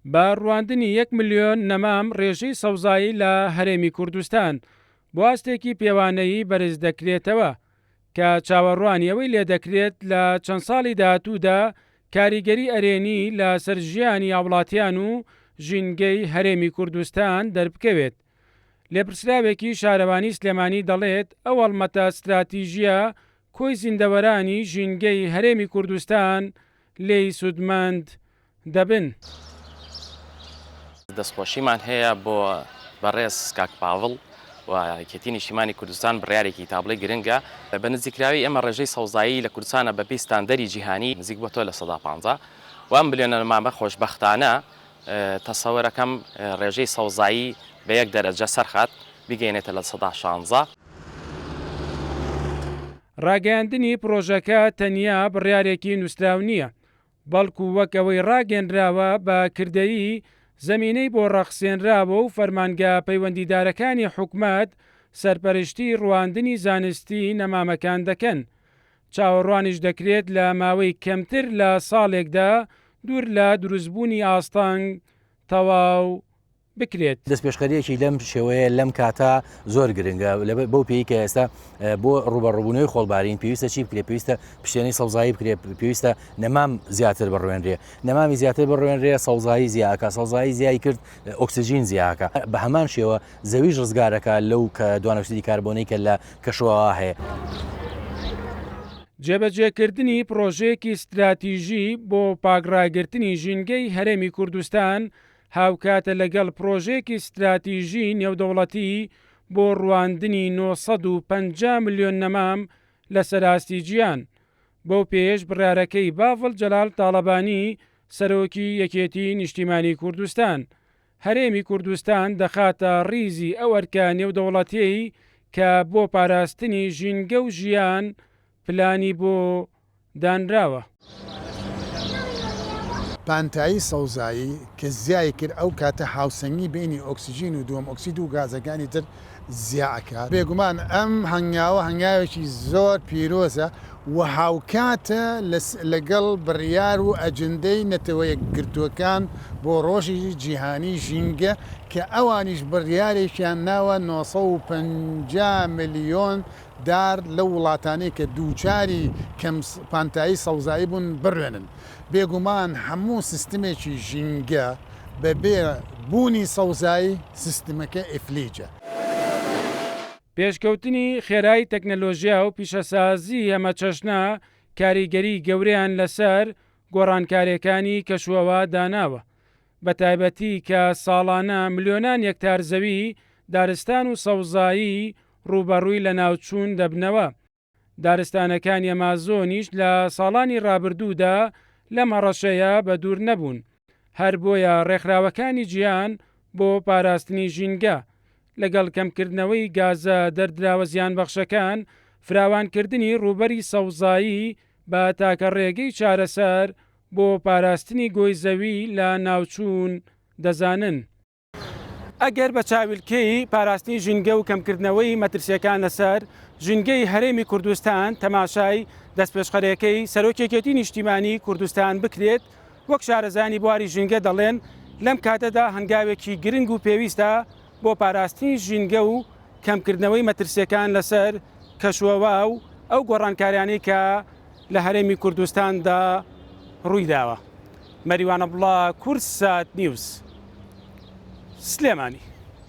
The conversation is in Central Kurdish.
بە ڕواندنی 1 ملیۆن نەمام ڕێژەی سەوزایی لە هەرێمی کوردستان بۆ ئاستێکی پێوانەیی بەرز دەکرێتەوە کە چاوەڕوانیەوەی لێ دەکرێت لە چەند ساڵی داهاتوودا کاریگەری ئەرێنی لە سەرژیانی هاوڵاتیان و ژینگەی هەرێمی کوردستان دەربکەوێت. لێپرسراوێکی شارەوانی سلێمانی دەڵێت ئەو هەڵمەتە استراتیژیە کۆی زیندەوەرانی ژینگەی هەرێمی کوردستان لێی سوودمەند دەبن. دەستخۆشیمان هەیە بۆ بەڕێز کاک پاوڵ و یەکێتی نیشتیمانی کوردستان بڕیارێکی تابڵی گرنگە بە نزیکراوی ئێمە ڕێژەی سەوزایی لە کوردستانە بەپێی ستاندەری جیهانی نزیک بۆ تۆ لە 150 و ئەم بلیۆنە نەمامە خۆشبەختانە تەسەوەرەکەم ڕێژەی سەوزایی بە 1 دەرەجە سەرخات بگەینێتە لە 116. ڕاگەیاندنی پرۆژەکە تەنیا بڕیارێکی نووسراو نییە، بەڵکو وەکەوەی ڕاگەنراوە بە کردەیی زەمینەی بۆ ڕەخسێنراوە و فەرمانگە پەیوەندیدارەکانی حکومەت سەرپەرشتی ڕواندنی زانستی نەمامەکان دەکەن. چاوەڕوانیش دەکرێت لە ماوەی کەمتر لە ساڵێکدا دوور لە دروستبوونی ئاستانگ تەواو بکرێت. دەستپێشخەریەکی لەم شێوەیە لەم کاتە زۆر گرنگە بەو پێی کە ئێستا بۆ ڕوبەڕووبوونەوەی خۆڵبارین پێویستە چی بکرێت، پێویستە پشتێنەی سەوزایی بکرێت، پێویستە نەمام زیاتر بڕوێنرێ، نەمامی زیاتر بڕوێنرێ سەوزایی زیاکە، سەوزایی زیای کرد ئۆکسسیژین زیاکە، بە هەمان شێوە زەویش ڕزگارەکە لەو کە دوانەکسیدی کاربۆنی کە لە کەشوەوە هەیە. جێبەجێکردنی پرۆژەیەکی استراتیژی بۆ پاکڕاگرتنی ژینگەی هەرێمی کوردستان هاوکاتە لەگەڵ پرۆژەیەکی استراتیژی نێودەوڵەتی بۆ ڕواندنی 950 ملیۆن نەمام لە سەراستی گیان. بەو پێش بڕارەکەی باڤڵ جەلال تاڵەبانی سەرۆکی یەکێتی نیشتیمانی کوردستان. هەرێمی کوردستان دەخاتە ڕیزی ئەو ئەرکە نێودەوڵەتیەی کە بۆ پاراستنی ژینگە و ژیان پلانی بۆ دانراوە. پانتایی سەوزایی کە زیای کرد ئەو کاتە هاوسەنگی بینی ئۆکسسیژین و دووەم ئۆکسید و گازەکانی تر زیاکات. بێگومان ئەم هەنگاوە هەنگاوێکی زۆر پیرۆزە و هاوکاتە لەگەڵ بڕیار و ئەجندەی نەتەوەیەکگرتوەکان بۆ ڕۆژی جیهانی ژینگە کە ئەوانیش بڕیارێکیان ناوە 950 ملیۆن دار لە وڵاتانەی کە دووچاری کەم پانتایی سەوزایی بوون بڕوێنن. بێگومان هەموو سیستمێکی ژینگە بەبێ بوونی سەوزایی سیستمەکە ئفلیجە. پێشکەوتنی خێرای تەکنەلۆژیا و پیشەسازی ئەمە چەشنە کاریگەری گەورەیان لەسەر گۆڕانکاریەکانی کەشوەوە داناوە، بە تایبەتی کە ساڵانە ملیۆنان یەکتار زەوی دارستان و سەوزایی ڕوبەڕووی لە ناوچوون دەبنەوە. دارستانەکانی ئەمازۆنیش لە ساڵانی ڕابردوودا لەم هەڕەشەیە بە دوور نەبوون، هەر بۆیە ڕێکخراوەکانی گیان بۆ پاراستنی ژینگە لەگەڵ کەمکردنەوەی گازە دەردراوە زیانبەخشەکان فراوانکردنی ڕووبەری سەوزایی بە تاکە ڕێگەی چارەسەر بۆ پاراستنی گۆی زەوی لە ناوچوون دەزانن. ئەگەر بە چاویلکەی پاراستنی ژینگە و کەمکردنەوەی مەترسیەکان لەسەر ژینگەی هەرێمی کوردستان تەماشای دەستپێشخەرەکەی سەرۆکیەتی نیشتیمانی کوردستان بکرێت، وەک شارەزانی بواری ژینگە دەڵێن لەم کاتەدا هەنگاوێکی گرنگ و پێویستە بۆ پاراستنی ژینگە و کەمکردنەوەی مەترسیەکان لەسەر کەشوەوە و ئەو گۆڕانکاریانەی کە لە هەرێمی کوردستاندا ڕوویداوە. مەریوان عەبدوڵڵا، کورسات نیوز، سلێمانی.